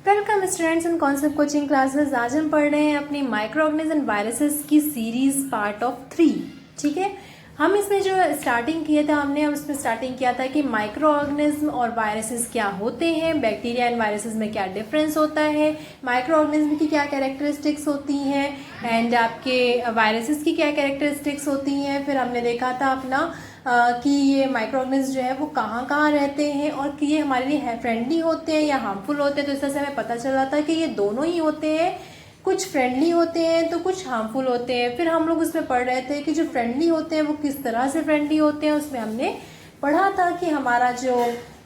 Welcome students in concept coaching classes. आज हम पढ़ रहे हैं अपनी माइक्रो ऑर्गेनिज्म एंड वायरसेस की सीरीज पार्ट ऑफ 3। ठीक है, हम इसमें जो स्टार्टिंग किए थे, हमने उसमें स्टार्टिंग किया था कि माइक्रो ऑर्गेनिज्म और वायरसेस क्या होते हैं, बैक्टीरिया एंड वायरसेस में क्या डिफरेंस होता है, माइक्रो ऑर्गेनिज्म की क्या कैरेक्टरिस्टिक्स होती हैं एंड आपके वायरसेस की क्या कैरेक्टरिस्टिक्स होती हैं। फिर हमने देखा था अपना कि ये माइक्रो ऑर्गेनिज्म जो है वो कहाँ कहाँ रहते हैं और कि ये हमारे लिए फ्रेंडली होते हैं या हार्मफुल होते हैं। तो इस तरह से हमें पता चल रहा था कि ये दोनों ही होते हैं, कुछ फ्रेंडली होते हैं तो कुछ हार्मफुल होते हैं। फिर हम लोग उसमें पढ़ रहे थे कि जो फ्रेंडली होते हैं वो किस तरह से फ्रेंडली होते हैं। उसमें हमने पढ़ा था कि हमारा जो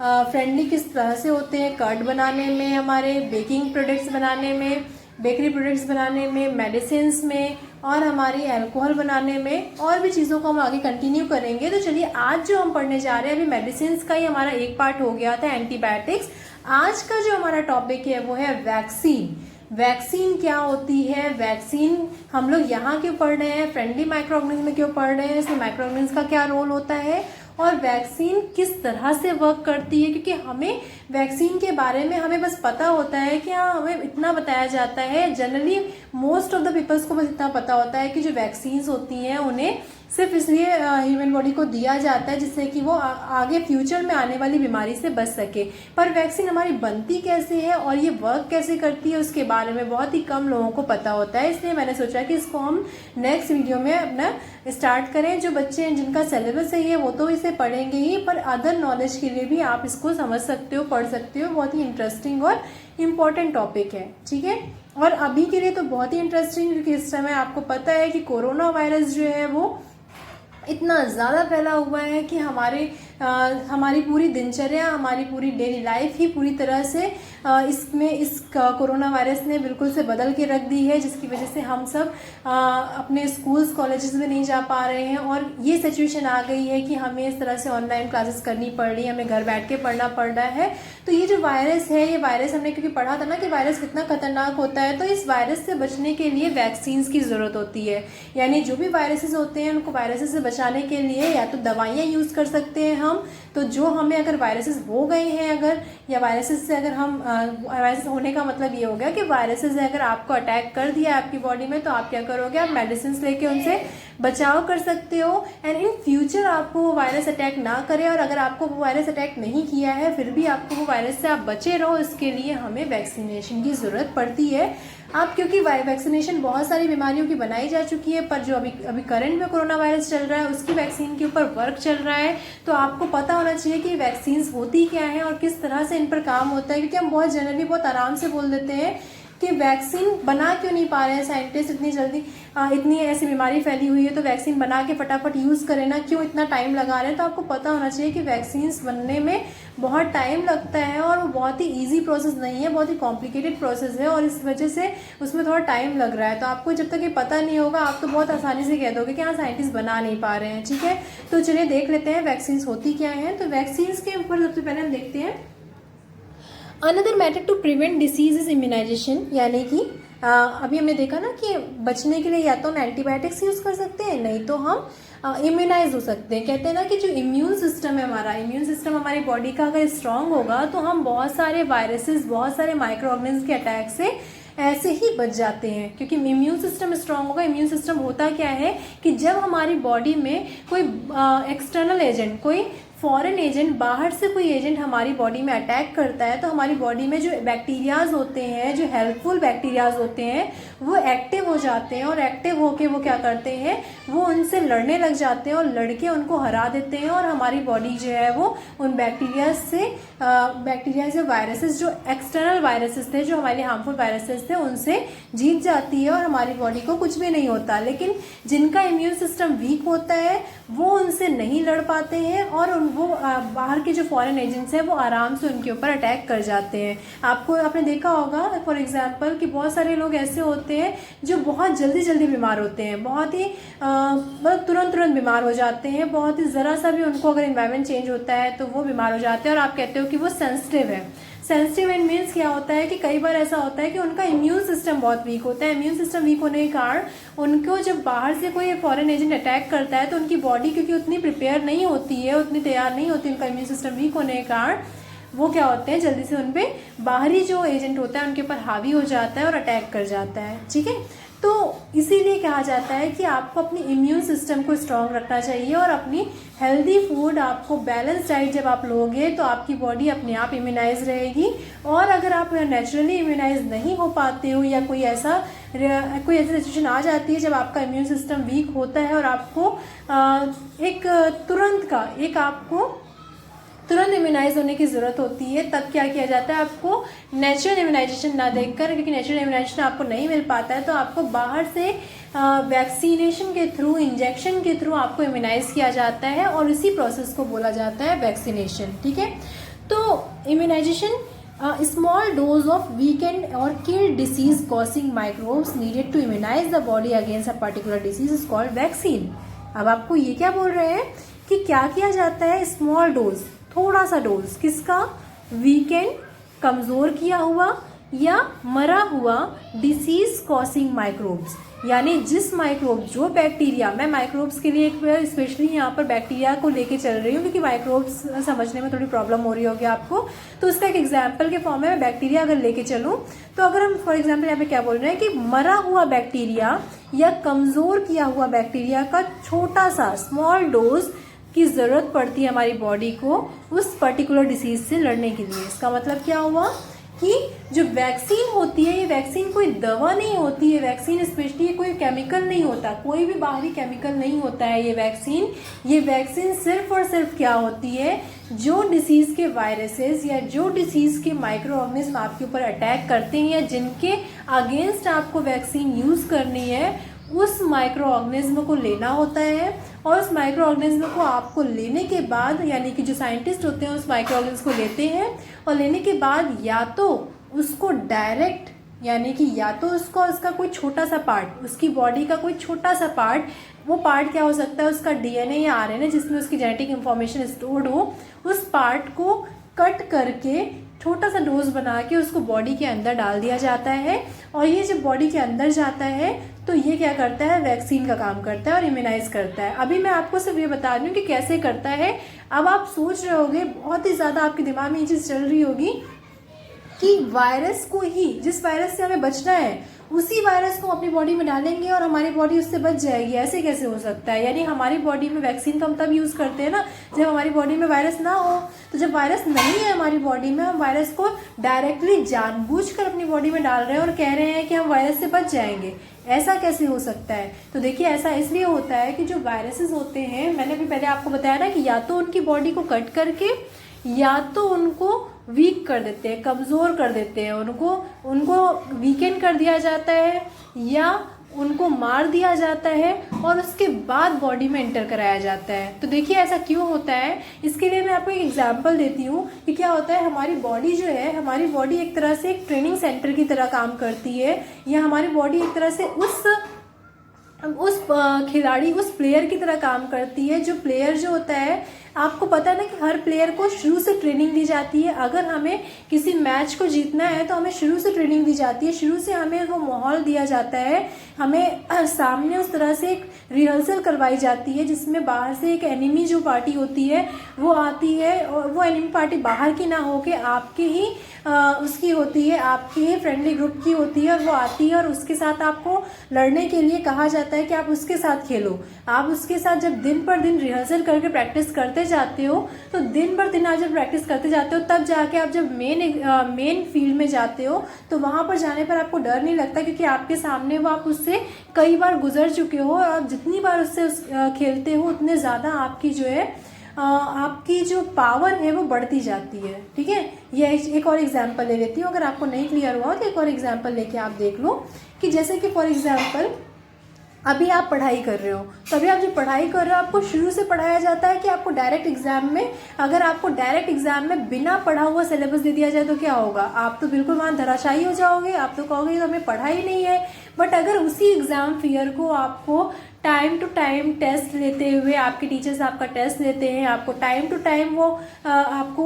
फ्रेंडली किस तरह से होते हैं, कर्ड बनाने में, हमारे बेकिंग प्रोडक्ट्स बनाने में, बेकरी प्रोडक्ट्स बनाने में, मेडिसिन्स में और हमारी अल्कोहल बनाने में, और भी चीज़ों को हम आगे कंटिन्यू करेंगे। तो चलिए आज जो हम पढ़ने जा रहे हैं, अभी मेडिसिन्स का ही हमारा एक पार्ट हो गया था, एंटीबायोटिक्स। आज का जो हमारा टॉपिक है वो है वैक्सीन। वैक्सीन क्या होती है, वैक्सीन हम लोग यहाँ क्यों पढ़ रहे हैं, फ्रेंडली माइक्रो ऑर्गेनिज्म में क्यों पढ़ रहे हैं, इसमें माइक्रो ऑर्गेनिज्म का क्या रोल होता है और वैक्सीन किस तरह से वर्क करती है। क्योंकि हमें वैक्सीन के बारे में हमें बस पता होता है कि हाँ, हमें इतना बताया जाता है, generally most of the peoples को बस इतना पता होता है कि जो वैक्सीन्स होती हैं उन्हें सिर्फ इसलिए ह्यूमन बॉडी को दिया जाता है जिससे कि वो आगे फ्यूचर में आने वाली बीमारी से बच सके। पर वैक्सीन हमारी बनती कैसे है और ये वर्क कैसे करती है उसके बारे में बहुत ही कम लोगों को पता होता है। इसलिए मैंने सोचा कि इसको हम नेक्स्ट वीडियो में अपना स्टार्ट करें। जो बच्चे हैं जिनका सिलेबस सही है वो तो इसे पढ़ेंगे ही, पर अदर नॉलेज के लिए भी आप इसको समझ सकते हो, पढ़ सकते हो। बहुत ही इंटरेस्टिंग और इम्पोर्टेंट टॉपिक है। ठीक है, और अभी के लिए तो बहुत ही इंटरेस्टिंग, क्योंकि इस समय आपको पता है कि कोरोना वायरस जो है वो इतना ज़्यादा फैला हुआ है कि हमारी पूरी दिनचर्या, हमारी पूरी डेली लाइफ ही पूरी तरह से इस कोरोना वायरस ने बिल्कुल से बदल के रख दी है, जिसकी वजह से हम सब अपने स्कूल्स कॉलेजेस में नहीं जा पा रहे हैं। और ये सिचुएशन आ गई है कि हमें इस तरह से ऑनलाइन क्लासेस करनी पड़ रही है, हमें घर बैठ के पढ़ना पड़ रहा है। तो ये जो वायरस है, ये वायरस हमने क्योंकि पढ़ा था ना कि वायरस कितना खतरनाक होता है, तो इस वायरस से बचने के लिए वैक्सीन्स की ज़रूरत होती है। यानी जो भी वायरसेस होते हैं उनको वायरसेस से बचाने के लिए या तो दवाइयाँ यूज़ कर सकते हैं हम। तो जो हमें अगर वायरसेस हो गए हैं, अगर या वायरसेस से अगर हम वायरसेस होने का मतलब ये हो गया कि वायरसेस ने अगर आपको अटैक कर दिया आपकी बॉडी में, तो आप क्या करोगे, आप मेडिसिन लेके उनसे बचाव कर सकते हो एंड इन फ्यूचर आपको वो वायरस अटैक ना करे। और अगर आपको वो वायरस अटैक नहीं किया है फिर भी आपको वो वायरस से आप बचे रहो, इसके लिए हमें वैक्सीनेशन की ज़रूरत पड़ती है। आप क्योंकि वैक्सीनेशन बहुत सारी बीमारियों की बनाई जा चुकी है, पर जो अभी करंट में कोरोना वायरस चल रहा है उसकी वैक्सीन के ऊपर वर्क चल रहा है। तो आपको पता होना चाहिए कि वैक्सीन्स होती क्या है और किस तरह से इन पर काम होता है। क्योंकि हम बहुत जनरली बहुत आराम से बोल देते हैं कि वैक्सीन बना क्यों नहीं पा रहे हैं साइंटिस्ट इतनी जल्दी, इतनी ऐसी बीमारी फैली हुई है तो वैक्सीन बना के फटाफट यूज़ करें ना, क्यों इतना टाइम लगा रहे हैं। तो आपको पता होना चाहिए कि वैक्सीन्स बनने में बहुत टाइम लगता है और वो बहुत ही ईजी प्रोसेस नहीं है, बहुत ही कॉम्प्लिकेटेड प्रोसेस है और इस वजह से उसमें थोड़ा टाइम लग रहा है। तो आपको जब तक ये पता नहीं होगा आप तो बहुत आसानी से कह दोगे कि हाँ साइंटिस्ट बना नहीं पा रहे हैं। ठीक है, तो चलिए देख लेते हैं वैक्सीन्स होती क्या हैं। तो वैक्सीन्स के ऊपर सबसे पहले हम देखते हैं another method to prevent disease is immunisation. यानी कि अभी हमने देखा ना कि बचने के लिए या तो हम एंटीबायोटिक्स यूज़ कर सकते हैं, नहीं तो हम इम्यूनाइज हो सकते हैं। कहते हैं ना कि जो इम्यून सिस्टम है, हमारा इम्यून सिस्टम हमारी बॉडी का अगर स्ट्रांग होगा तो हम बहुत सारे वायरसेस, बहुत सारे माइक्रो ऑर्गेनिज्म के अटैक से ऐसे ही बच जाते हैं। क्योंकि इम्यून सिस्टम स्ट्रांग होगा। इम्यून सिस्टम होता क्या है कि जब हमारी बॉडी में कोई एक्सटर्नल एजेंट, कोई फॉरेन एजेंट, बाहर से कोई एजेंट हमारी बॉडी में अटैक करता है, तो हमारी बॉडी में जो बैक्टीरियाज होते हैं, जो हेल्पफुल बैक्टीरियाज होते हैं, वो एक्टिव हो जाते हैं और एक्टिव होके वो क्या करते हैं, वो उनसे लड़ने लग जाते हैं और लड़के उनको हरा देते हैं और हमारी बॉडी जो है वो उन बैक्टीरिया से वायरसेस, जो एक्सटर्नल वायरसेस थे, जो हमारे हार्मफुल वायरसेस थे, उनसे जीत जाती है और हमारी बॉडी को कुछ भी नहीं होता। लेकिन जिनका इम्यून सिस्टम वीक होता है वो उनसे नहीं लड़ पाते हैं और वो बाहर के जो फॉरेन एजेंट्स हैं वो आराम से उनके ऊपर अटैक कर जाते हैं। आपने देखा होगा फॉर एग्जांपल कि बहुत सारे लोग ऐसे होते हैं जो बहुत जल्दी बीमार होते हैं, बहुत ही मतलब तुरंत बीमार हो जाते हैं। बहुत ही ज़रा सा भी उनको अगर इन्वायरमेंट चेंज होता है तो वो बीमार हो जाते हैं और आप कहते हो कि वो सेंसिटिव है। सेंसिटिव एंड मीन्स क्या होता है कि कई बार ऐसा होता है कि उनका इम्यून सिस्टम बहुत वीक होता है। इम्यून सिस्टम वीक होने के कारण उनको जब बाहर से कोई फॉरेन एजेंट अटैक करता है तो उनकी बॉडी क्योंकि उतनी प्रिपेयर नहीं होती है, उतनी तैयार नहीं होती, उनका इम्यून सिस्टम वीक होने के कारण वो क्या होते हैं, जल्दी से उन पे बाहरी जो एजेंट होता है उनके ऊपर हावी हो जाता है और अटैक कर जाता है। ठीक है, तो इसीलिए कहा जाता है कि आपको अपनी इम्यून सिस्टम को स्ट्रॉन्ग रखना चाहिए और अपनी हेल्दी फूड, आपको बैलेंस डाइट जब आप लोगे तो आपकी बॉडी अपने आप इम्यूनाइज रहेगी। और अगर आप नेचुरली इम्यूनाइज नहीं हो पाते हो या कोई ऐसी सिचुएशन आ जाती है जब आपका इम्यून सिस्टम वीक होता है और आपको आपको तुरंत इम्यूनाइज होने की ज़रूरत होती है, तब क्या किया जाता है, आपको नेचुरल इम्यूनाइजेशन ना देखकर, क्योंकि नेचुरल इम्यूनाइजेशन आपको नहीं मिल पाता है, तो आपको बाहर से वैक्सीनेशन के थ्रू, इंजेक्शन के थ्रू आपको इम्यूनाइज किया जाता है और इसी प्रोसेस को बोला जाता है वैक्सीनेशन। ठीक है, तो immunisation small dose of weakened और kill disease causing microbes needed to immunise the body against a particular disease is called vaccine. अब आपको ये क्या बोल रहे हैं कि क्या किया जाता है, स्मॉल डोज, थोड़ा सा डोज, किसका, वीकेंड, कमजोर किया हुआ या मरा हुआ डिसीज कॉजिंग माइक्रोब्स, यानी जिस माइक्रोब, जो बैक्टीरिया, मैं माइक्रोब्स के लिए स्पेशली यहाँ पर बैक्टीरिया को लेके चल रही हूँ क्योंकि माइक्रोब्स समझने में थोड़ी प्रॉब्लम हो रही होगी आपको, तो उसका एक एग्जाम्पल के फॉर्म में मैं बैक्टीरिया अगर लेके चलूँ तो अगर हम फॉर एग्जाम्पल यहाँ पे क्या बोल रहे हैं कि मरा हुआ बैक्टीरिया या कमजोर किया हुआ बैक्टीरिया का छोटा सा स्मॉल डोज की ज़रूरत पड़ती है हमारी बॉडी को उस पर्टिकुलर डिसीज से लड़ने के लिए। इसका मतलब क्या हुआ कि जो वैक्सीन होती है, ये वैक्सीन कोई दवा नहीं होती है, वैक्सीन स्पेशली कोई केमिकल नहीं होता, कोई भी बाहरी केमिकल नहीं होता है ये वैक्सीन सिर्फ और सिर्फ क्या होती है, जो डिसीज़ के वायरसेस या जो डिसीज़ के माइक्रो ऑर्गेनिज्म आपके ऊपर अटैक करते हैं या जिनके अगेंस्ट आपको वैक्सीन यूज़ करनी है, उस माइक्रो ऑर्गेनिज्म को लेना होता है और उस माइक्रो ऑर्गेनिज्म को आपको लेने के बाद, यानी कि जो साइंटिस्ट होते हैं उस माइक्रो ऑर्गेनिज्म को लेते हैं और लेने के बाद या तो उसको डायरेक्ट, यानी कि या तो उसका कोई छोटा सा पार्ट, उसकी बॉडी का कोई छोटा सा पार्ट, वो पार्ट क्या हो सकता है, उसका डीएनए या आरएनए जिसमें उसकी जेनेटिक इंफॉर्मेशन स्टोर्ड हो, उस पार्ट को कट करके छोटा सा डोज बना के उसको बॉडी के अंदर डाल दिया जाता है और ये जब बॉडी के अंदर जाता है तो ये क्या करता है, वैक्सीन का काम करता है और इम्यूनाइज करता है। अभी मैं आपको सिर्फ ये बता रही हूँ कि कैसे करता है। अब आप सोच रहे होंगे, बहुत ही ज़्यादा आपके दिमाग में ये चीज़ चल रही होगी कि वायरस को ही, जिस वायरस से हमें बचना है उसी वायरस को अपनी बॉडी में डालेंगे और हमारी बॉडी उससे बच जाएगी, ऐसे कैसे हो सकता है। यानी हमारी बॉडी में वैक्सीन तो हम तब यूज़ करते हैं ना जब हमारी बॉडी में वायरस ना हो। तो जब वायरस नहीं है हमारी बॉडी में, हम वायरस को डायरेक्टली जानबूझकर अपनी बॉडी में डाल रहे हैं और कह रहे हैं कि हम वायरस से बच जाएंगे, ऐसा कैसे हो सकता है। तो देखिए, ऐसा इसलिए होता है कि जो वायरसेस होते हैं, मैंने भी पहले आपको बताया ना कि या तो उनकी बॉडी को कट करके या तो उनको वीक कर देते हैं, कमज़ोर कर देते हैं, उनको वीकेंड कर दिया जाता है या उनको मार दिया जाता है और उसके बाद बॉडी में एंटर कराया जाता है। तो देखिए ऐसा क्यों होता है, इसके लिए मैं आपको एक एग्जांपल देती हूँ कि क्या होता है। हमारी बॉडी जो है, हमारी बॉडी एक तरह से एक ट्रेनिंग सेंटर की तरह काम करती है, या हमारी बॉडी एक तरह से उस खिलाड़ी, उस प्लेयर की तरह काम करती है। जो प्लेयर जो होता है, आपको पता है ना कि हर प्लेयर को शुरू से ट्रेनिंग दी जाती है। अगर हमें किसी मैच को जीतना है तो हमें शुरू से ट्रेनिंग दी जाती है, शुरू से हमें वो माहौल दिया जाता है, हमें सामने उस तरह से एक रिहर्सल करवाई जाती है जिसमें बाहर से एक एनिमी जो पार्टी होती है वो आती है और वो एनिमी पार्टी बाहर की ना होके आपके ही उसकी होती है, आपके ही फ्रेंडली ग्रुप की होती है और वो आती है और उसके साथ आपको लड़ने के लिए कहा जाता है कि आप उसके साथ खेलो। आप उसके साथ जब दिन पर दिन रिहर्सल करके प्रैक्टिस करते जाते हो, तो दिन पर दिन आप जब प्रैक्टिस करते जाते हो, तब जाके आप जब मेन फील्ड में जाते हो तो वहाँ पर जाने पर आपको डर नहीं लगता, क्योंकि आपके सामने वो आप उससे कई बार गुजर चुके हो और आप जितनी बार उससे खेलते हो उतने ज़्यादा आपकी जो है आपकी जो पावर है वो बढ़ती जाती है। ठीक है, ये एक और एग्जांपल ले लेती हूँ, अगर आपको नहीं क्लियर हुआ तो एक और एग्जांपल लेके आप देख लो कि जैसे कि फॉर एग्जांपल अभी आप पढ़ाई कर रहे हो, तो अभी आप जो पढ़ाई कर रहे हो आपको शुरू से पढ़ाया जाता है कि आपको डायरेक्ट एग्जाम में, अगर आपको डायरेक्ट एग्जाम में बिना पढ़ा हुआ सिलेबस दे दिया जाए तो क्या होगा, आप तो बिल्कुल वहाँ धराशायी हो जाओगे, आप तो कहोगे तो हमें पढ़ा ही नहीं है। बट अगर उसी एग्जाम फियर को आपको टाइम टू टाइम टेस्ट लेते हुए, आपके टीचर्स आपका टेस्ट लेते हैं, आपको टाइम टू टाइम आपको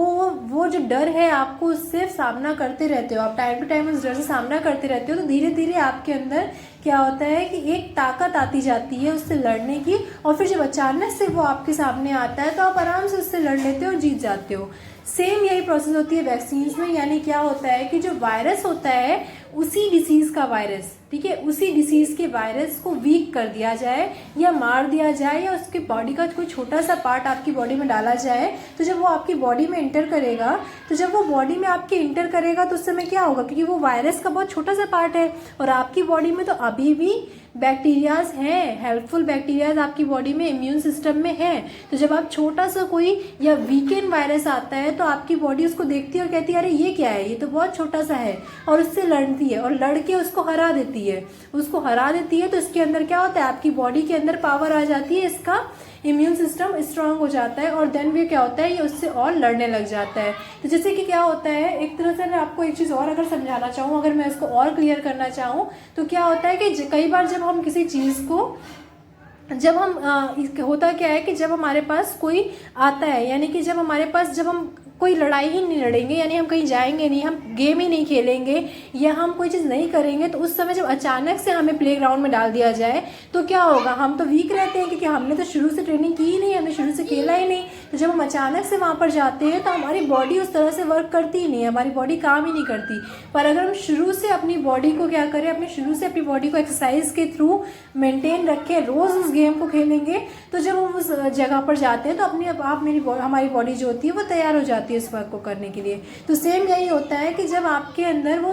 वो जो डर है आपको उससे सामना करते रहते हो, आप टाइम टू टाइम उस डर से सामना करते रहते हो, तो धीरे धीरे आपके अंदर क्या होता है कि एक ताकत आती जाती है उससे लड़ने की, और फिर जब अचानक से वो आपके सामने आता है तो आप आराम से उससे लड़ लेते हो और जीत जाते हो। सेम यही प्रोसेस होती है वैक्सीन में। यानी क्या होता है कि जो वायरस होता है उसी डिसीज़ का वायरस, ठीक है, उसी डिसीज़ के वायरस को वीक कर दिया जाए या मार दिया जाए या उसके बॉडी का कोई छोटा सा पार्ट आपकी बॉडी में डाला जाए। तो जब वो आपकी बॉडी में इंटर करेगा, तो जब वो बॉडी में आपके इंटर करेगा तो उस समय क्या होगा, क्योंकि वो वायरस का बहुत छोटा सा पार्ट है और आपकी बॉडी में तो अभी भी बैक्टीरियाज हैं, हेल्पफुल बैक्टीरियाज आपकी बॉडी में, इम्यून सिस्टम में है। तो जब आप छोटा सा कोई या वीकेंड वायरस आता है तो आपकी बॉडी उसको देखती है और कहती है अरे ये क्या है, ये तो बहुत छोटा सा है, और उससे लड़ती है और लड़ के उसको हरा देती है। उसको हरा देती है तो इसके अंदर क्या होता है, आपकी बॉडी के अंदर पावर आ जाती है, इसका इम्यून सिस्टम स्ट्रांग हो जाता है और देन भी क्या होता है, ये उससे और लड़ने लग जाता है। तो जैसे कि क्या होता है, एक तरह से मैं आपको एक चीज़ और अगर समझाना चाहूँ, अगर मैं इसको और क्लियर करना चाहूँ, तो क्या होता है कि कई बार जब हम किसी चीज़ को होता क्या है कि जब हमारे पास कोई आता है, यानी कि जब हमारे पास, जब हम कोई लड़ाई ही नहीं लड़ेंगे, यानी हम कहीं जाएंगे नहीं, हम गेम ही नहीं खेलेंगे या हम कोई चीज़ नहीं करेंगे, तो उस समय जब अचानक से हमें प्लेग्राउंड में डाल दिया जाए तो क्या होगा, हम तो वीक रहते हैं क्योंकि हमने तो शुरू से ट्रेनिंग की ही नहीं, हमने शुरू से खेला ही नहीं। तो जब हम अचानक से वहाँ पर जाते हैं तो हमारी बॉडी उस तरह से वर्क करती ही नहीं है, हमारी बॉडी काम ही नहीं करती। पर अगर हम शुरू से अपनी बॉडी को क्या करें, अपनी बॉडी को एक्सरसाइज के थ्रू मेंटेन रखें, रोज़ उस गेम को खेलेंगे, तो जब हम उस जगह पर जाते हैं तो अपने आप हमारी बॉडी जो होती है वो तैयार हो जाती है इस वर्क को करने के लिए। तो सेम यही होता है कि जब आपके अंदर वो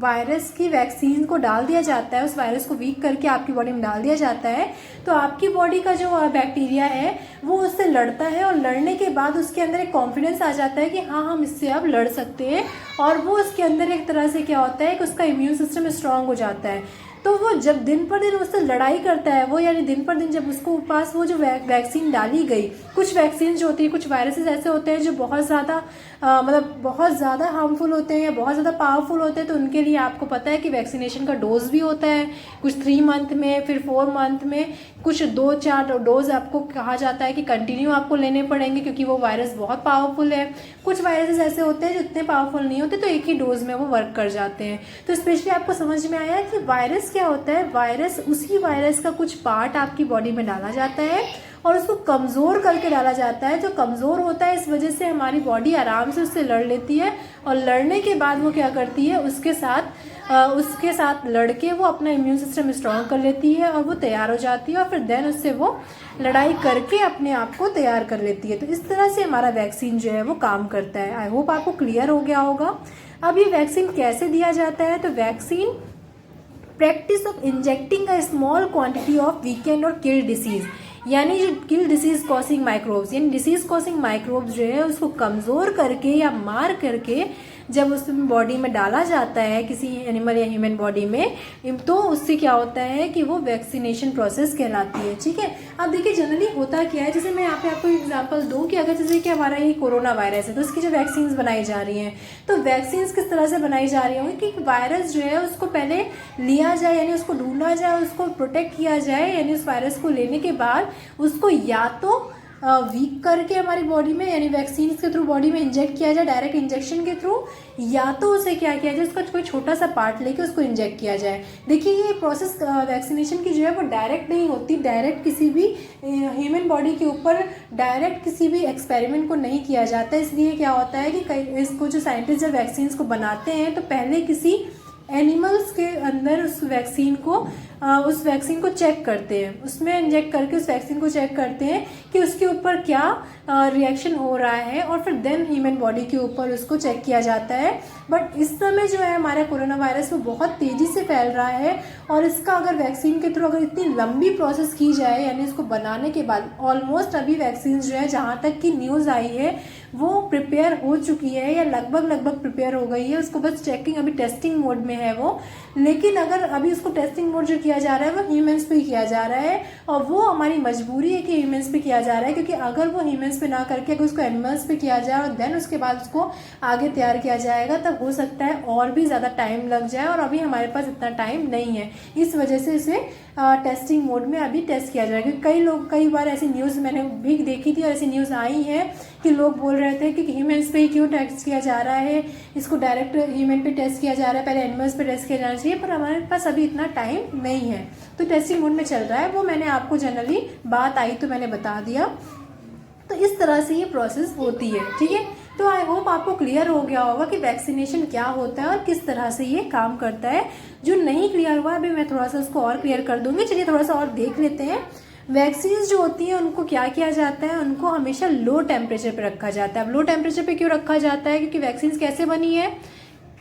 वायरस की वैक्सीन को डाल दिया जाता है, उस वायरस को वीक करके आपकी बॉडी में डाल दिया जाता है, तो आपकी बॉडी का जो बैक्टीरिया है वो उससे लड़ता है और लड़ने के बाद उसके अंदर एक कॉन्फिडेंस आ जाता है कि हाँ हम इससे अब लड़ सकते हैं, और वो उसके अंदर एक तरह से क्या होता है कि उसका इम्यून सिस्टम स्ट्रांग हो जाता है। तो वो जब दिन पर दिन उससे लड़ाई करता है वो, यानी दिन पर दिन जब उसको पास वो जो वैक्सीन डाली गई, कुछ वैक्सीन जो होती है, कुछ वायरसेस ऐसे होते हैं जो बहुत ज़्यादा मतलब बहुत ज़्यादा हार्मफुल होते हैं या बहुत ज़्यादा पावरफुल होते हैं, तो उनके लिए आपको पता है कि वैक्सीनेशन का डोज भी होता है, कुछ 3 मंथ में, फिर 4 मंथ में, कुछ 2-4 डोज आपको कहा जाता है कि कंटिन्यू आपको लेने पड़ेंगे क्योंकि वो वायरस बहुत पावरफुल है। कुछ वायरसेस ऐसे होते हैं जो इतने पावरफुल नहीं होते, तो एक ही डोज में वो वर्क कर जाते हैं। तो स्पेशली आपको समझ में आया कि वायरस क्या होता है, वायरस, उसी वायरस का कुछ पार्ट आपकी बॉडी में डाला जाता है और उसको कमज़ोर करके डाला जाता है। जो कमज़ोर होता है इस वजह से हमारी बॉडी आराम से उससे लड़ लेती है, और लड़ने के बाद वो क्या करती है, उसके साथ लड़के वो अपना इम्यून सिस्टम स्ट्रॉन्ग कर लेती है और वो तैयार हो जाती है, और फिर देन उससे वो लड़ाई करके अपने आप को तैयार कर लेती है। तो इस तरह से हमारा वैक्सीन जो है वो काम करता है। आई होप आपको क्लियर हो गया होगा। अब ये वैक्सीन कैसे दिया जाता है, तो vaccine practice of injecting a small quantity of weakened और किल डिसीज, यानी जो किल डिसीज कॉसिंग माइक्रोब्स, यानी डिसीज कॉसिंग माइक्रोब्स जो है उसको कमज़ोर करके या मार करके जब उस बॉडी में डाला जाता है किसी एनिमल या ह्यूमन बॉडी में, तो उससे क्या होता है कि वो वैक्सीनेशन प्रोसेस कहलाती है। ठीक है, अब देखिए जनरली होता क्या है, जैसे मैं यहाँ पे आपको एग्जांपल दूँ कि अगर जैसे कि हमारा ये कोरोना वायरस है तो उसकी जो वैक्सीन बनाई जा रही हैं, तो वैक्सीन किस तरह से बनाई जा रही होंगी कि वायरस जो है उसको पहले लिया जाए, यानी उसको ढूंढा जाए, उसको प्रोटेक्ट किया जाए, यानी उस वायरस को लेने के बाद उसको या तो वीक करके हमारी बॉडी में, यानी वैक्सीन के थ्रू बॉडी में इंजेक्ट किया जाए, डायरेक्ट इंजेक्शन के थ्रू, या तो उसे क्या किया जाए, उसका कोई छोटा सा पार्ट लेके उसको इंजेक्ट किया जाए। देखिए ये प्रोसेस वैक्सीनेशन की जो है वो डायरेक्ट नहीं होती, डायरेक्ट किसी भी ह्यूमन बॉडी के ऊपर डायरेक्ट किसी भी एक्सपेरिमेंट को नहीं किया जाता। इसलिए क्या होता है कि इसको जो साइंटिस्ट जब वैक्सीन को बनाते हैं तो पहले किसी एनिमल्स के अंदर उस वैक्सीन को चेक करते हैं, उसमें इंजेक्ट करके उस वैक्सीन को चेक करते हैं कि उसके ऊपर क्या रिएक्शन हो रहा है, और फिर देन ह्यूमन बॉडी के ऊपर उसको चेक किया जाता है। बट इस समय जो है हमारा कोरोना वायरस वो बहुत तेज़ी से फैल रहा है, और इसका अगर वैक्सीन के थ्रू अगर इतनी लंबी प्रोसेस की जाए, यानी इसको बनाने के बाद ऑलमोस्ट अभी वैक्सीन जो है जहाँ तक की न्यूज़ आई है वो प्रिपेयर हो चुकी है या लगभग प्रिपेयर हो गई है, उसको बस चेकिंग, अभी टेस्टिंग मोड में है वो। लेकिन अगर अभी उसको टेस्टिंग मोड जो किया जा रहा है वो ह्यूमंस पे किया जा रहा है, और वो हमारी मजबूरी है कि ह्यूमंस पे किया जा रहा है, क्योंकि अगर वो ह्यूमंस पे ना करके अगर उसको एनिमल्स पे किया जाए और देन उसके बाद उसको आगे तैयार किया जाएगा, तब हो सकता है और भी ज़्यादा टाइम लग जाए, और अभी हमारे पास इतना टाइम नहीं है। इस वजह से इसे टेस्टिंग मोड में अभी टेस्ट किया जाएगा। कई बार ऐसी न्यूज़ मैंने भी देखी थी और ऐसी न्यूज़ आई है कि लोग बोल रहे थे कि ह्यूमंस पे ही क्यों टेस्ट किया जा रहा है, इसको डायरेक्ट ह्यूमन पे टेस्ट किया जा रहा है, पहले एनिमल्स पे टेस्ट किया जाना चाहिए, पर हमारे पास अभी इतना टाइम नहीं है, तो टेस्टिंग मोड में चल रहा है। वो मैंने आपको जनरली बात आई तो मैंने बता दिया। तो इस तरह से ये प्रोसेस होती है। ठीक है, तो आपको क्लियर हो गया होगा कि वैक्सीनेशन क्या होता है और किस तरह से ये काम करता है। जो नहीं क्लियर हुआ अभी मैं थोड़ा सा उसको और क्लियर कर दूंगी। चलिए थोड़ा सा और देख लेते हैं। वैक्सीन जो होती है उनको क्या किया जाता है, उनको हमेशा लो टेम्परेचर पे रखा जाता है। अब लो टेम्परेचर पे क्यों रखा जाता है, क्योंकि वैक्सीन कैसे बनी है,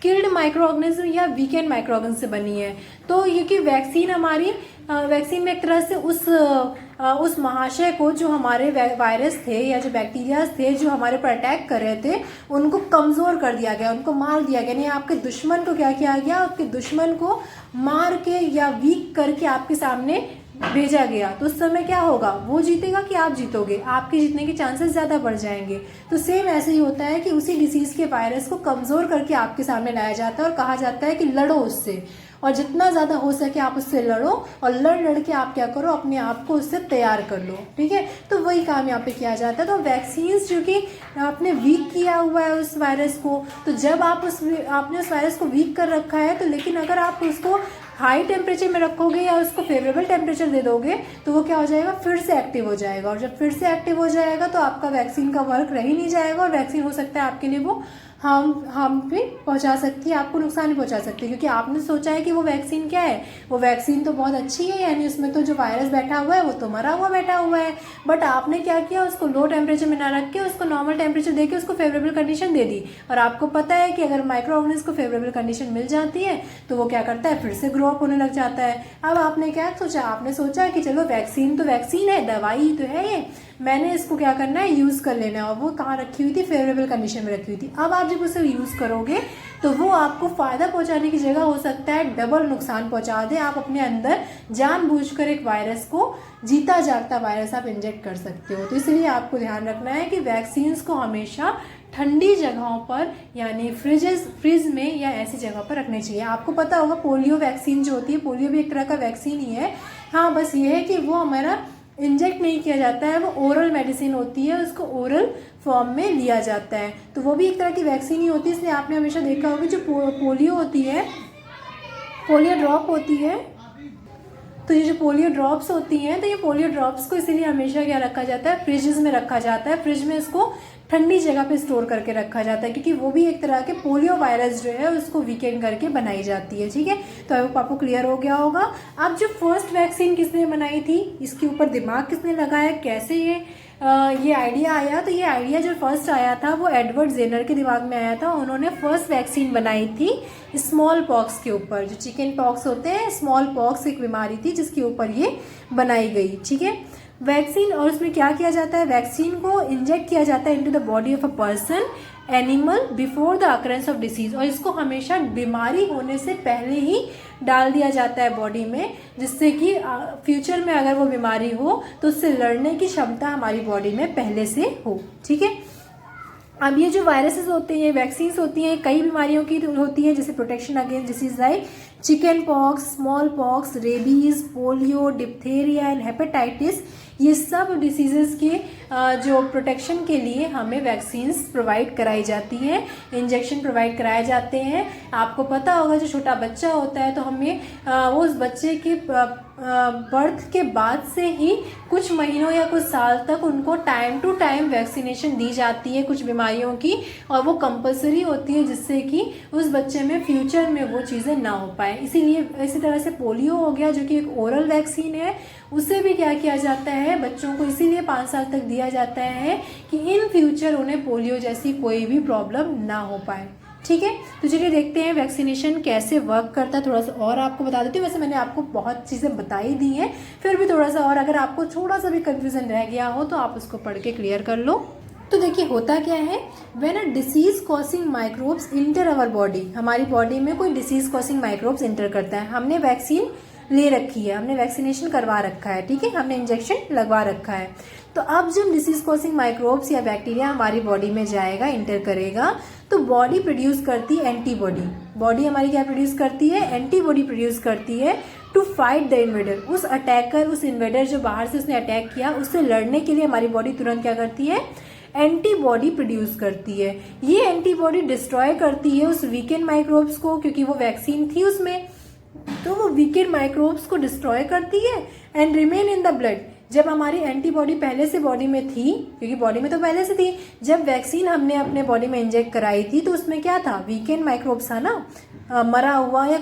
किल्ड माइक्रो ऑर्गेनिज्म या वीकेंड माइक्रो ऑर्गेनिज्म से बनी है। तो ये कि वैक्सीन हमारी वैक्सीन में एक तरह से उस महाशय को, जो हमारे वायरस थे या जो बैक्टीरियाज थे जो हमारे पर अटैक कर रहे थे, उनको कमज़ोर कर दिया गया, उनको मार दिया गया। नहीं, आपके दुश्मन को क्या किया गया, आपके दुश्मन को मार के या वीक करके आपके सामने भेजा गया। तो उस समय क्या होगा, वो जीतेगा कि आप जीतोगे, आपके जीतने के चांसेस ज़्यादा बढ़ जाएंगे। तो सेम ऐसे ही होता है कि उसी डिसीज़ के वायरस को कमज़ोर करके आपके सामने लाया जाता है और कहा जाता है कि लड़ो उससे, और जितना ज़्यादा हो सके आप उससे लड़ो, और लड़ के आप क्या करो, अपने आप को उससे तैयार कर लो। ठीक है, तो वही काम यहाँ पे किया जाता है। तो वैक्सीन्स जो कि आपने वीक किया हुआ है उस वायरस को, तो जब आपने उस वायरस को वीक कर रखा है, तो लेकिन अगर आप उसको हाई टेम्परेचर में रखोगे या उसको फेवरेबल टेम्परेचर दे दोगे, तो वो क्या हो जाएगा, फिर से एक्टिव हो जाएगा। और जब फिर से एक्टिव हो जाएगा तो आपका वैक्सीन का वर्क रह ही नहीं जाएगा, और वैक्सीन हो सकता है आपके लिए वो हार्म भी पहुंचा सकती है, आपको नुकसान भी पहुंचा सकती है। क्योंकि आपने सोचा है कि वो वैक्सीन क्या है, वो वैक्सीन तो बहुत अच्छी है, यानी उसमें तो जो वायरस बैठा हुआ है वो तो मरा हुआ बैठा हुआ है। बट आपने क्या किया, उसको लो टेम्परेचर में ना रख के उसको नॉर्मल टेम्परेचर देके उसको फेवरेबल कंडीशन दे दी। और आपको पता है कि अगर माइक्रो ऑर्गेनिज्म को फेवरेबल कंडीशन मिल जाती है तो वो क्या करता है, फिर से ग्रो अप होने लग जाता है। अब आपने क्या सोचा, आपने सोचा कि चलो वैक्सीन तो वैक्सीन है, दवाई तो है ये, मैंने इसको क्या करना है, यूज़ कर लेना है। और वो कहाँ रखी हुई थी, फेवरेबल कंडीशन में रखी हुई थी। अब आप जब उसे यूज़ करोगे तो वो आपको फ़ायदा पहुंचाने की जगह हो सकता है डबल नुकसान पहुंचा दे। आप अपने अंदर जानबूझकर एक वायरस को, जीता जागता वायरस आप इंजेक्ट कर सकते हो। तो इसलिए आपको ध्यान रखना है कि वैक्सीन्स को हमेशा ठंडी जगहों पर, यानी फ्रिज में या ऐसी जगह पर रखने चाहिए। आपको पता होगा पोलियो वैक्सीन जो होती है, पोलियो भी एक तरह का वैक्सीन ही है। हाँ, बस ये है कि वो हमारा इंजेक्ट नहीं किया जाता है, वो ओरल मेडिसिन होती है, उसको ओरल फॉर्म में लिया जाता है। तो वो भी एक तरह की वैक्सीन ही होती है। इसलिए आपने हमेशा देखा होगा जो पोलियो होती है, पोलियो ड्रॉप होती है, तो ये जो पोलियो ड्रॉप्स होती हैं, तो ये पोलियो ड्रॉप्स को इसीलिए हमेशा क्या रखा जाता है, फ्रिजेस में रखा जाता है। फ्रिज में इसको ठंडी जगह पे स्टोर करके रखा जाता है, क्योंकि वो भी एक तरह के पोलियो वायरस जो है उसको वीकेंड करके बनाई जाती है। ठीक है, तो अब आपको क्लियर हो गया होगा। अब जो फर्स्ट वैक्सीन किसने बनाई थी, इसके ऊपर दिमाग किसने लगाया, कैसे ये आइडिया आया, तो ये आइडिया जो फर्स्ट आया था वो एडवर्ड जेनर के दिमाग में आया था। उन्होंने फर्स्ट वैक्सीन बनाई थी स्मॉल पॉक्स के ऊपर। जो चिकन पॉक्स होते हैं, स्मॉल पॉक्स एक बीमारी थी जिसके ऊपर ये बनाई गई। ठीक है, वैक्सीन, और उसमें क्या किया जाता है, वैक्सीन को इंजेक्ट किया जाता है into the body of a person, animal, before the occurrence of disease. और इसको हमेशा बीमारी होने से पहले ही डाल दिया जाता है बॉडी में, जिससे कि फ्यूचर में अगर वो बीमारी हो तो उससे लड़ने की क्षमता हमारी बॉडी में पहले से हो। ठीक है, अब ये जो वायरसेस होते हैं, वैक्सीन्स होती हैं, कई बीमारियों की होती है, जैसे protection against disease like chicken pox, small pox, rabies, polio, diphtheria and hepatitis. ये सब डिसीजेस के जो प्रोटेक्शन के लिए हमें वैक्सीन्स प्रोवाइड कराई जाती हैं, इंजेक्शन प्रोवाइड कराए जाते हैं। आपको पता होगा जो छोटा बच्चा होता है तो हमें वो उस बच्चे के बर्थ के बाद से ही कुछ महीनों या कुछ साल तक उनको टाइम टू टाइम वैक्सीनेशन दी जाती है कुछ बीमारियों की, और वो कंपलसरी होती है, जिससे कि उस बच्चे में फ्यूचर में वो चीज़ें ना हो पाए। इसीलिए इसी तरह से पोलियो हो गया जो कि एक ओरल वैक्सीन है, उसे भी क्या किया जाता है, बच्चों को इसीलिए 5 साल तक दिया जाता है कि इन फ्यूचर उन्हें पोलियो जैसी कोई भी प्रॉब्लम ना हो पाए। ठीक है, तो चलिए देखते हैं वैक्सीनेशन कैसे वर्क करता है। थोड़ा सा और आपको बता देती हूँ, वैसे मैंने आपको बहुत चीज़ें बताई दी हैं, फिर भी थोड़ा सा और अगर आपको थोड़ा सा भी कंफ्यूजन रह गया हो तो आप उसको पढ़ के क्लियर कर लो। तो देखिए होता क्या है, when a disease causing microbes inter our body, हमारी बॉडी में कोई डिसीज कॉजिंग माइक्रोब्स इंटर करता है, हमने वैक्सीन ले रखी है, हमने वैक्सीनेशन करवा रखा है, ठीक है, हमने इंजेक्शन लगवा रखा है, तो अब जब डिसीज कॉजिंग माइक्रोब्स या बैक्टीरिया हमारी बॉडी में जाएगा, इंटर करेगा, तो बॉडी प्रोड्यूस करती है एंटीबॉडी। बॉडी हमारी क्या प्रोड्यूस करती है, एंटीबॉडी प्रोड्यूस करती है टू फाइट द इन्वेडर। उस अटैकर, उस इन्वेडर जो बाहर से उसने अटैक किया, उससे लड़ने के लिए हमारी बॉडी तुरंत क्या करती है, एंटीबॉडी प्रोड्यूस करती है। ये एंटीबॉडी डिस्ट्रॉय करती है उस वीकेंड माइक्रोब्स को, क्योंकि वो वैक्सीन थी उसमें, तो वो वीकेंड माइक्रोब्स को डिस्ट्रॉय करती है and remain in the blood. जब हमारी एंटीबॉडी पहले से बॉडी में थी, क्योंकि बॉडी में तो पहले से थी, जब वैक्सीन हमने अपने बॉडी में इंजेक्ट कराई थी तो उसमें क्या था, वीकेंड माइक्रोब्स था ना, मरा हुआ या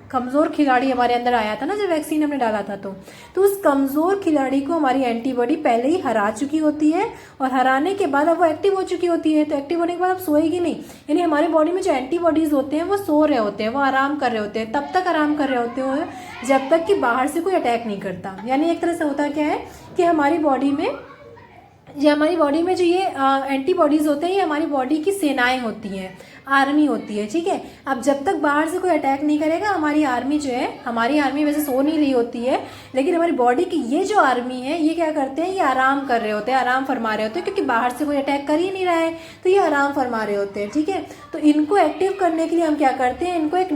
कमजोर खिलाड़ी हमारे अंदर आया था ना जब वैक्सीन हमने डाला था। तो उस कमजोर खिलाड़ी को हमारी एंटीबॉडी पहले ही हरा चुकी होती है, और हराने के बाद अब वो एक्टिव हो चुकी होती है। तो एक्टिव होने के बाद अब सोएगी नहीं, यानी हमारी बॉडी में जो एंटीबॉडीज होते हैं वो सो रहे होते हैं, वो आराम कर रहे होते हैं, तब तक आराम कर रहे होते हैं जब तक कि बाहर से कोई अटैक नहीं करता। यानी एक तरह से होता क्या है कि हमारी बॉडी में जो ये एंटीबॉडीज होते हैं, ये हमारी बॉडी की सेनाएं होती हैं, आर्मी होती है, ठीक है। अब जब तक बाहर से कोई अटैक नहीं करेगा, हमारी आर्मी जो है, हमारी आर्मी वैसे सो नहीं रही होती है, लेकिन हमारी बॉडी की ये जो आर्मी है, ये क्या करते हैं, ये आराम कर रहे होते हैं, आराम फरमा रहे होते हैं, क्योंकि बाहर से कोई अटैक कर ही नहीं रहा है, तो ये आराम फरमा रहे होते हैं, ठीक है। तो इनको एक्टिव करने के लिए हम क्या करते हैं, इनको एक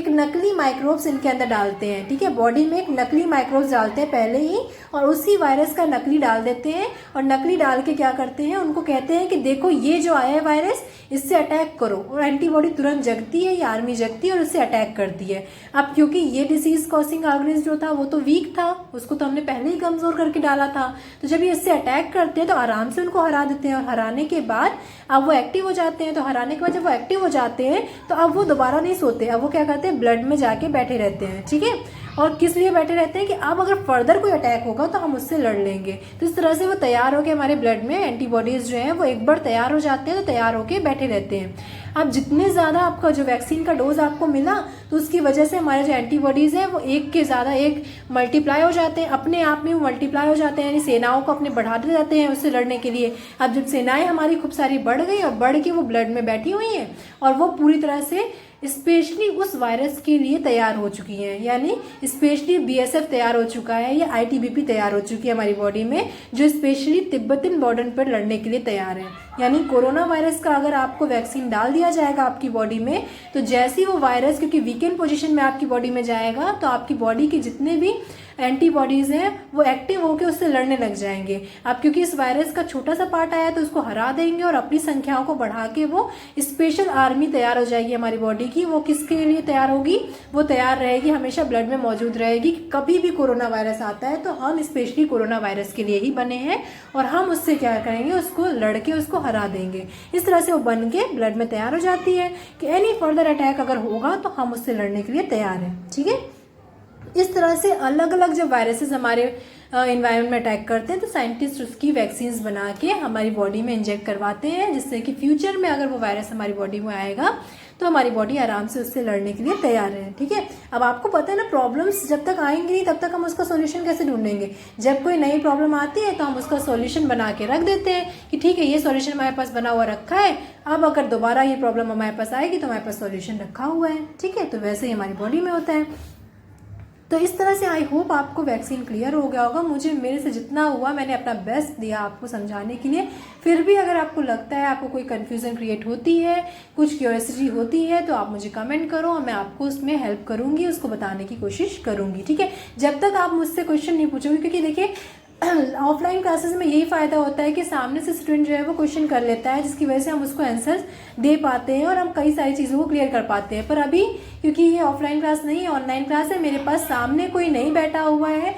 नकली माइक्रोब्स इनके अंदर डालते हैं, ठीक है। बॉडी में एक नकली माइक्रोब्स डालते हैं पहले ही, और उसी वायरस का नकली डाल देते हैं, और नकली डाल के क्या करते हैं, उनको कहते हैं कि देखो ये जो आया है वायरस, इससे अटैक करो, और एंटीबॉडी तुरंत जगती है, ये आर्मी जगती है और उससे अटैक करती है। अब क्योंकि ये डिसीज कॉजिंग ऑर्गेनिज्म जो था वो तो वीक था, उसको तो हमने पहले ही कमजोर करके डाला था, तो जब ये इससे अटैक करते हैं तो आराम से उनको हरा देते हैं, और हराने के बाद अब वो एक्टिव हो जाते हैं। तो हराने के बाद जब वो एक्टिव हो जाते हैं तो अब वो दोबारा नहीं सोते, अब वो क्या करते हैं, ब्लड में जाके बैठे रहते हैं, ठीक है। और किस लिए बैठे रहते हैं कि अब अगर फर्दर कोई अटैक होगा तो हम उससे लड़ लेंगे। तो इस तरह से वो तैयार होकर हमारे ब्लड में एंटीबॉडीज जो हैं वो एक बार तैयार हो जाते हैं, तो तैयार होकर बैठे रहते हैं। अब जितने ज़्यादा आपका जो वैक्सीन का डोज आपको मिला, तो उसकी वजह से हमारे जो एंटीबॉडीज हैं वो एक मल्टीप्लाई हो जाते हैं, अपने आप में वो मल्टीप्लाई हो जाते हैं, यानी सेनाओं को अपने बढ़ाते जाते हैं उससे लड़ने के लिए। अब जब सेनाएं हमारी खूब सारी बढ़ गई और बढ़ के वो ब्लड में बैठी हुई हैं, और वो पूरी तरह से स्पेशली उस वायरस के लिए तैयार हो चुकी हैं, यानी स्पेशली बीएसएफ तैयार हो चुका है, या आईटीबीपी तैयार हो चुकी है हमारी बॉडी में, जो स्पेशली तिब्बतन बॉर्डर पर लड़ने के लिए तैयार है। यानी कोरोना वायरस का अगर आपको वैक्सीन डाल दिया जाएगा आपकी बॉडी में, तो जैसे ही वो वायरस क्योंकि वीकेंड पोजीशन में आपकी बॉडी में जाएगा, तो आपकी बॉडी के जितने भी एंटीबॉडीज हैं वो एक्टिव होकर उससे लड़ने लग जाएंगे। अब क्योंकि इस वायरस का छोटा सा पार्ट आया तो उसको हरा देंगे, और अपनी संख्याओं को बढ़ा के वो स्पेशल आर्मी तैयार हो जाएगी हमारी बॉडी की। वो किसके लिए तैयार होगी, वो तैयार रहेगी, हमेशा ब्लड में मौजूद रहेगी। कभी भी कोरोना वायरस आता है तो हम स्पेशली कोरोना वायरस के लिए ही बने हैं, और हम उससे क्या करेंगे, उसको लड़के उसको हरा देंगे। इस तरह से वो बन के ब्लड में तैयार हो जाती है कि एनी फर्दर अटैक अगर होगा तो हम उससे लड़ने के लिए तैयार हैं, ठीक है। इस तरह से अलग अलग जब वायरसेस हमारे एनवायरनमेंट में अटैक करते हैं तो साइंटिस्ट उसकी वैक्सीन्स बना के हमारी बॉडी में इंजेक्ट करवाते हैं, जिससे कि फ्यूचर में अगर वो वायरस हमारी बॉडी में आएगा तो हमारी बॉडी आराम से उससे लड़ने के लिए तैयार है, ठीक है। अब आपको पता है ना, प्रॉब्लम्स जब तक आएंगी नहीं तब तक हम उसका सॉल्यूशन कैसे ढूंढेंगे। जब कोई नई प्रॉब्लम आती है तो हम उसका सॉल्यूशन बना के रख देते हैं कि ठीक है ये सॉल्यूशन हमारे पास बना हुआ रखा है, अब अगर दोबारा ये प्रॉब्लम हमारे पास आएगी तो हमारे पास सॉल्यूशन रखा हुआ है, ठीक है। तो वैसे ही हमारी बॉडी में होता है। तो इस तरह से आई होप आपको वैक्सीन क्लियर हो गया होगा। मुझे मेरे से जितना हुआ मैंने अपना बेस्ट दिया आपको समझाने के लिए। फिर भी अगर आपको लगता है, आपको कोई कन्फ्यूज़न क्रिएट होती है, कुछ क्यूरियोसिटी होती है, तो आप मुझे कमेंट करो और मैं आपको उसमें हेल्प करूँगी, उसको बताने की कोशिश करूँगी, ठीक है। जब तक आप मुझसे क्वेश्चन नहीं पूछोगे, क्योंकि देखिए ऑफलाइन क्लासेस में यही फ़ायदा होता है कि सामने से स्टूडेंट जो है वो क्वेश्चन कर लेता है, जिसकी वजह से हम उसको आंसर्स दे पाते हैं और हम कई सारी चीज़ों को क्लियर कर पाते हैं। पर अभी क्योंकि ये ऑफलाइन क्लास नहीं है, ऑनलाइन क्लास है, मेरे पास सामने कोई नहीं बैठा हुआ है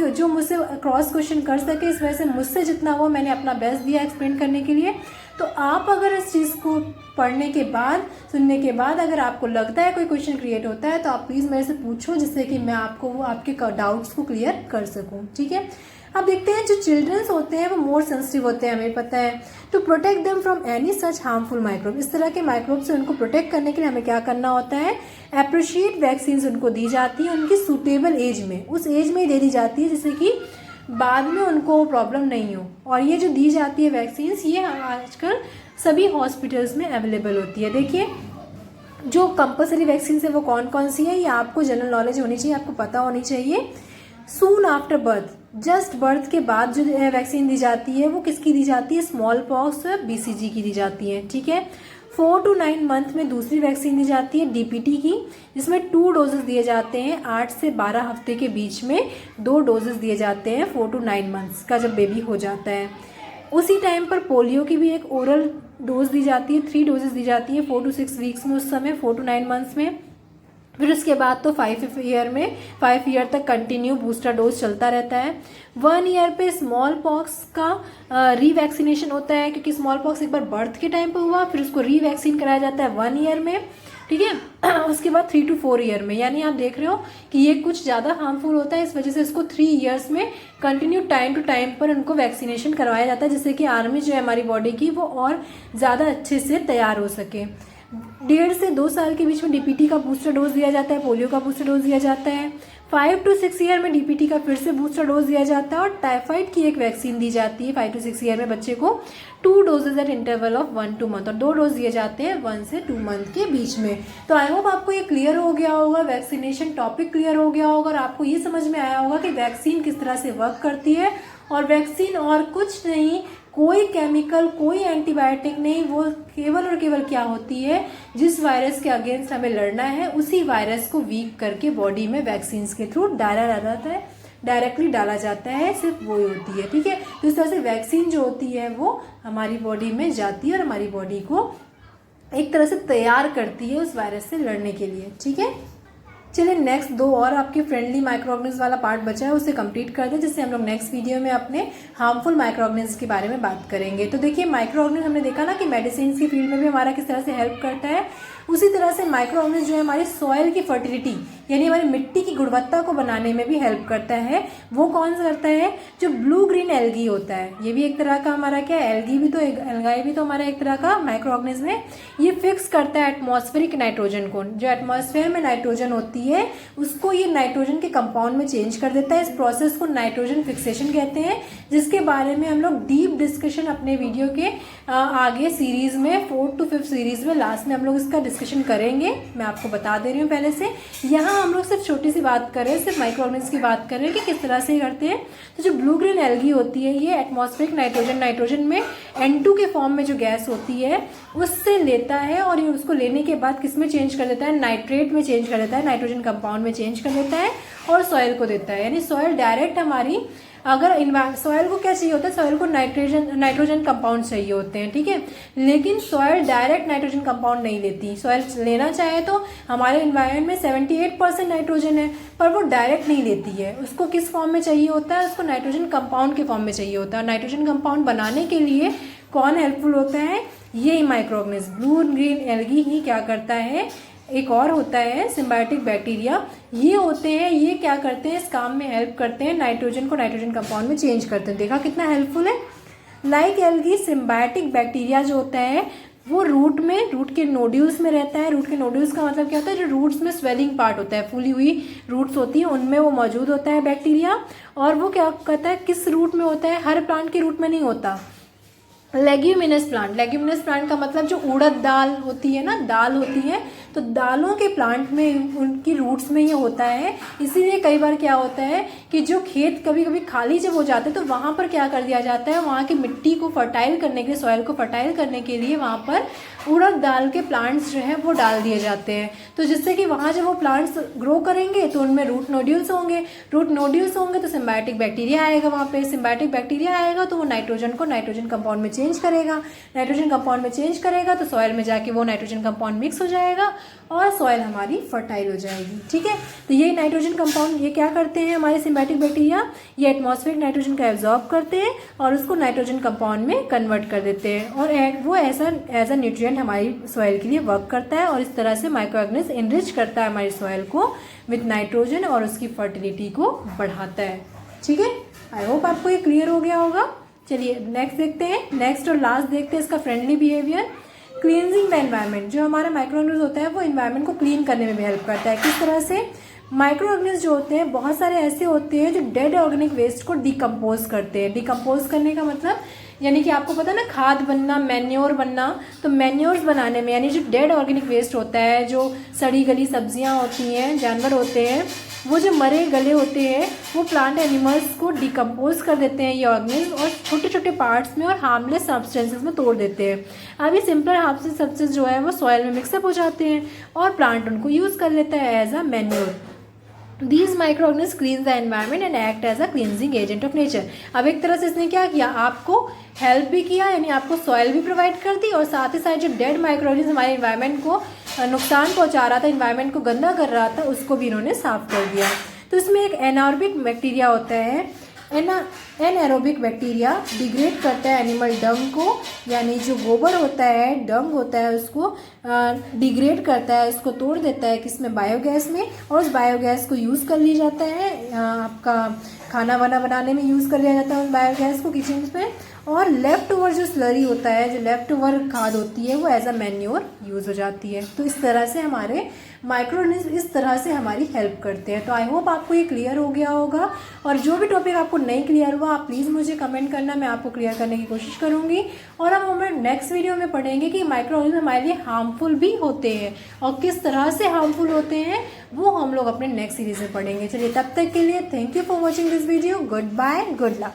जो मुझसे क्रॉस क्वेश्चन कर सके, इस वजह से मुझसे जितना हुआ मैंने अपना बेस्ट दिया एक्सप्लेन करने के लिए। तो आप अगर इस चीज़ को पढ़ने के बाद, सुनने के बाद अगर आपको लगता है कोई क्वेश्चन क्रिएट होता है तो आप प्लीज़ मेरे से पूछो, जिससे कि मैं आपको वो आपके डाउट्स को क्लियर कर सकूं, ठीक है। अब देखते हैं, जो चिल्ड्रंस होते हैं वो मोर सेंसिटिव होते हैं, हमें पता है। To protect them from any such harmful microbe, इस तरह के माइक्रोब से उनको प्रोटेक्ट करने के लिए हमें क्या करना होता है, अप्रोप्रिएट वैक्सीन्स उनको दी जाती है उनकी सूटेबल एज में, उस एज में ही दे दी जाती है जिससे कि बाद में उनको प्रॉब्लम नहीं हो। और ये जो दी जाती है वैक्सीन्स, ये आजकल सभी हॉस्पिटल्स में अवेलेबल होती है। देखिए, जो कंपल्सरी वैक्सीन है वो कौन कौन सी है, ये आपको जनरल नॉलेज होनी चाहिए, आपको पता होनी चाहिए। Soon after birth, just birth के बाद जो वैक्सीन दी जाती है वो किसकी दी जाती है, स्मॉल पॉक्स और BCG की दी जाती है, ठीक है। 4 to 9 मंथ में दूसरी वैक्सीन दी जाती है DPT की, जिसमें 2 डोजेस दिए जाते हैं। 8 से 12 हफ्ते के बीच में 2 डोजेस दिए जाते हैं 4 to 9 मंथ्स का जब बेबी हो जाता है। उसी टाइम पर पोलियो की भी एक ओरल डोज दी जाती है, 3 डोजेस दी जाती है 4 to 6 वीक्स में, उस समय 4 to 9 मंथ्स में। फिर उसके बाद तो 5 ईयर तक कंटिन्यू बूस्टर डोज चलता रहता है। 1 ईयर पे स्मॉल पॉक्स का रीवैक्सीनेशन होता है, क्योंकि स्मॉल पॉक्स एक बार बर्थ के टाइम पे हुआ, फिर उसको रीवैक्सीन कराया जाता है 1 ईयर में, ठीक है। उसके बाद 3 to 4 ईयर में, यानी आप देख रहे हो कि ये कुछ ज़्यादा हार्मफुल होता है, इस वजह से इसको 3 ईयर्स में कंटिन्यू टाइम टू टाइम पर उनको वैक्सीनेशन करवाया जाता है, जिससे कि आर्मी जो है हमारी बॉडी की वो और ज़्यादा अच्छे से तैयार हो सके। 1.5 से 2 साल के बीच में डीपीटी का बूस्टर डोज दिया जाता है, पोलियो का बूस्टर डोज दिया जाता है। 5 to 6 ईयर में डीपीटी का फिर से बूस्टर डोज दिया जाता है, और टाइफाइड की एक वैक्सीन दी जाती है 5 to 6 ईयर में बच्चे को 2 doses at interval of 1-2 month, और 2 डोज दिए जाते हैं 1 से 2 मंथ के बीच में। तो आई होप आपको ये क्लियर हो गया होगा, वैक्सीनेशन टॉपिक क्लियर हो गया होगा, और आपको ये समझ में आया होगा कि वैक्सीन किस तरह से वर्क करती है। और वैक्सीन और कुछ नहीं, कोई केमिकल, कोई एंटीबायोटिक नहीं, वो केवल और केवल क्या होती है, जिस वायरस के अगेंस्ट हमें लड़ना है उसी वायरस को वीक करके बॉडी में वैक्सीन के थ्रू डायरेक्टली डाला जाता है, सिर्फ वो ही होती है, ठीक है। तो इस तरह से वैक्सीन जो होती है वो हमारी बॉडी में जाती है और हमारी बॉडी को एक तरह से तैयार करती है उस वायरस से लड़ने के लिए, ठीक है। चलिए नेक्स्ट 2 और आपके फ्रेंडली माइक्रो ऑर्गेनिज्म वाला पार्ट बचा है, उसे कंप्लीट कर दें, जिससे हम लोग नेक्स्ट वीडियो में अपने हार्मफुल माइक्रो ऑर्गेनिज्म के बारे में बात करेंगे। तो देखिए माइक्रो ऑर्गेनिज्म हमने देखा ना कि मेडिसिन की फील्ड में भी हमारा किस तरह से हेल्प करता है, उसी तरह से माइक्रो ऑर्गेनिज्म जो है हमारी सॉइल की फर्टिलिटी यानी हमारी मिट्टी की गुणवत्ता को बनाने में भी हेल्प करता है। वो कौन सा करता है, जो ब्लू ग्रीन एल्गी होता है, ये भी एक तरह का हमारा क्या, एल्गी भी तो, एल्गाई भी तो हमारा एक तरह का माइक्रो ऑर्गेनिज्म है। ये फिक्स करता है एटमॉस्फेरिक नाइट्रोजन को, जो एटमॉस्फेयर में नाइट्रोजन होती है उसको ये नाइट्रोजन के कंपाउंड में चेंज कर देता है। इस प्रोसेस को नाइट्रोजन फिक्सेशन कहते हैं, जिसके बारे में हम लोग डीप डिस्कशन अपने वीडियो के आगे सीरीज में 4th to 5th सीरीज में लास्ट में हम लोग इसका डिस्कशन करेंगे। मैं आपको बता दे रही हूँ पहले से। यहाँ हम लोग सिर्फ छोटी सी बात कर रहे हैं, सिर्फ माइक्रो ऑर्गेनिज्म की बात कर रहे हैं कि किस तरह से करते हैं। तो जो ब्लू ग्रीन एल्गी होती है ये एटमॉस्फेरिक नाइट्रोजन में N2 के फॉर्म में जो गैस होती है उससे लेता है, और ये उसको लेने के बाद किस में चेंज कर देता है, नाइट्रेट में चेंज कर देता है, नाइट्रोजन कंपाउंड में चेंज कर देता है और सॉइल को देता है। यानी सॉइल डायरेक्ट हमारी, अगर सॉइल को क्या चाहिए होता है, सॉइल को नाइट्रोजन कंपाउंड चाहिए होते हैं, ठीक है। लेकिन सॉइल डायरेक्ट नाइट्रोजन कंपाउंड नहीं लेती। सॉइल लेना चाहे तो हमारे इन्वायरमेंट में 78% नाइट्रोजन है, पर वो डायरेक्ट नहीं लेती है। उसको किस फॉर्म में चाहिए होता है, उसको नाइट्रोजन कंपाउंड के फॉर्म में चाहिए होता है। नाइट्रोजन कंपाउंड बनाने के लिए कौन हेल्पफुल होता है, ये microorganism blue green algae ही क्या करता है। एक और होता है सिम्बायोटिक बैक्टीरिया, ये होते हैं, ये क्या करते हैं, इस काम में हेल्प करते हैं, नाइट्रोजन को नाइट्रोजन कंपाउंड में चेंज करते हैं। देखा कितना हेल्पफुल है। लाइक एल्गी सिम्बायोटिक बैक्टीरिया जो होता है वो रूट के नोड्यूल्स में रहता है। रूट के नोड्यूल्स का मतलब क्या होता है, जो रूट्स में स्वेलिंग पार्ट होता है, फूली हुई रूट्स होती है, उनमें वो मौजूद होता है बैक्टीरिया। और वो क्या करता है, किस रूट में होता है, हर प्लांट के रूट में नहीं होता। लेग्यूमिनस प्लांट का मतलब जो उड़द दाल होती है ना, दाल होती है, तो दालों के प्लांट में उनकी रूट्स में ये होता है। इसीलिए कई बार क्या होता है कि जो खेत कभी कभी खाली जब हो जाते हैं तो वहाँ पर क्या कर दिया जाता है, वहाँ की मिट्टी को फर्टाइल करने के लिए, सॉइल को फर्टाइल करने के लिए वहाँ पर उड़द दाल के प्लांट्स जो है वो डाल दिए जाते हैं। तो जिससे कि वहाँ जब वो प्लांट्स ग्रो करेंगे तो उनमें रूट नोड्यूल्स होंगे तो सिम्बायोटिक बैक्टीरिया आएगा। वहाँ पे सिम्बायोटिक बैक्टीरिया आएगा तो वो नाइट्रोजन को नाइट्रोजन कंपाउंड में चेंज करेगा, तो सॉइल में जाके वो नाइट्रोजन कंपाउंड मिक्स हो जाएगा और सॉइल हमारी फर्टाइल हो जाएगी, ठीक है। तो ये नाइट्रोजन कंपाउंड ये क्या करते हैं, हमारे सिम्बायोटिक बैक्टीरिया ये एटमॉस्फेरिक नाइट्रोजन का एब्जॉर्ब करते हैं और उसको नाइट्रोजन कंपाउंड में कन्वर्ट कर देते हैं, और वो ऐसा एज अ न्यूट्रिएंट हमारी सॉइल के लिए वर्क करता है। और इस तरह से माइक्रो ऑर्गेनिज्म इनरिच करता है हमारी सॉइल को विथ नाइट्रोजन और उसकी फर्टिलिटी को बढ़ाता है, ठीक है। आई होप आपको ये क्लियर हो गया होगा। चलिए नेक्स्ट देखते हैं, नेक्स्ट और लास्ट देखते हैं इसका friendly behaviour. Cleansing the environment, जो हमारा माइक्रो ऑर्गेनिज्म होता है वो एनवायरनमेंट को क्लीन करने में भी हेल्प करता है। किस तरह से, माइक्रो ऑर्गेनिज्म जो होते हैं बहुत सारे ऐसे होते हैं जो डेड ऑर्गेनिक वेस्ट को डिकम्पोज करते हैं। डिकम्पोज करने का मतलब यानी कि आपको पता है ना, खाद बनना, मैन्योर बनना, तो मैन्योर्स बनाने में यानी जो डेड ऑर्गेनिक वेस्ट होता है, जो सड़ी गली सब्जियां होती हैं, जानवर होते हैं, वो जो मरे गले होते हैं वो प्लांट एनिमल्स को डिकम्पोज कर देते हैं ये ऑर्गेनिज्म, और छोटे छोटे पार्ट्स में और हार्मलेस सब्सटेंसेस में तोड़ देते हैं। अब ये सिंपल हार्मलेस सब्सटेंस जो है वो सॉइल में मिक्सअप हो जाते हैं और प्लांट उनको यूज़ कर लेता है as a manure. These microorganisms cleanse the environment and act as a cleansing agent of nature. अब एक तरह से इसने क्या किया, आपको हेल्प भी किया, यानी आपको सॉइल भी प्रोवाइड कर दी, और साथ ही साथ जो डेड माइक्रोऑर्गेनिज्म हमारे इन्वायरमेंट को नुकसान पहुंचा रहा था, इन्वायरमेंट को गंदा कर रहा था, उसको भी इन्होंने साफ कर दिया। तो इसमें एक एनारोबिक बैक्टीरिया होता है, एनारोबिक बैक्टीरिया डिग्रेड करता है एनिमल डंग को, यानी जो गोबर होता है, डंग होता है, उसको डिग्रेड करता है, उसको तोड़ देता है किसमें, बायोगैस में, और उस बायोगैस को यूज़ कर लिया जाता है, आपका खाना वाना बनाने में यूज़ कर लिया जाता है उस बायोगैस को किचन में। और लेफ्ट ओवर जो स्लरी होता है, जो लेफ्ट ओवर खाद होती है, वो एज अ मैन्योर यूज़ हो जाती है। तो इस तरह से हमारे माइक्रोऑर्गेनिज्म इस तरह से हमारी हेल्प करते हैं। तो आई होप आपको ये क्लियर हो गया होगा, और जो भी टॉपिक आपको नहीं क्लियर हुआ आप प्लीज़ मुझे कमेंट करना, मैं आपको क्लियर करने की कोशिश करूँगी। और अब हम नेक्स्ट वीडियो में पढ़ेंगे कि माइक्रोऑर्गेनिज्म हमारे लिए हार्मफुल भी होते हैं, और किस तरह से हार्मफुल होते हैं वो हम लोग अपने नेक्स्ट सीरीज में पढ़ेंगे। चलिए तब तक के लिए thank you for watching this video, goodbye, good luck.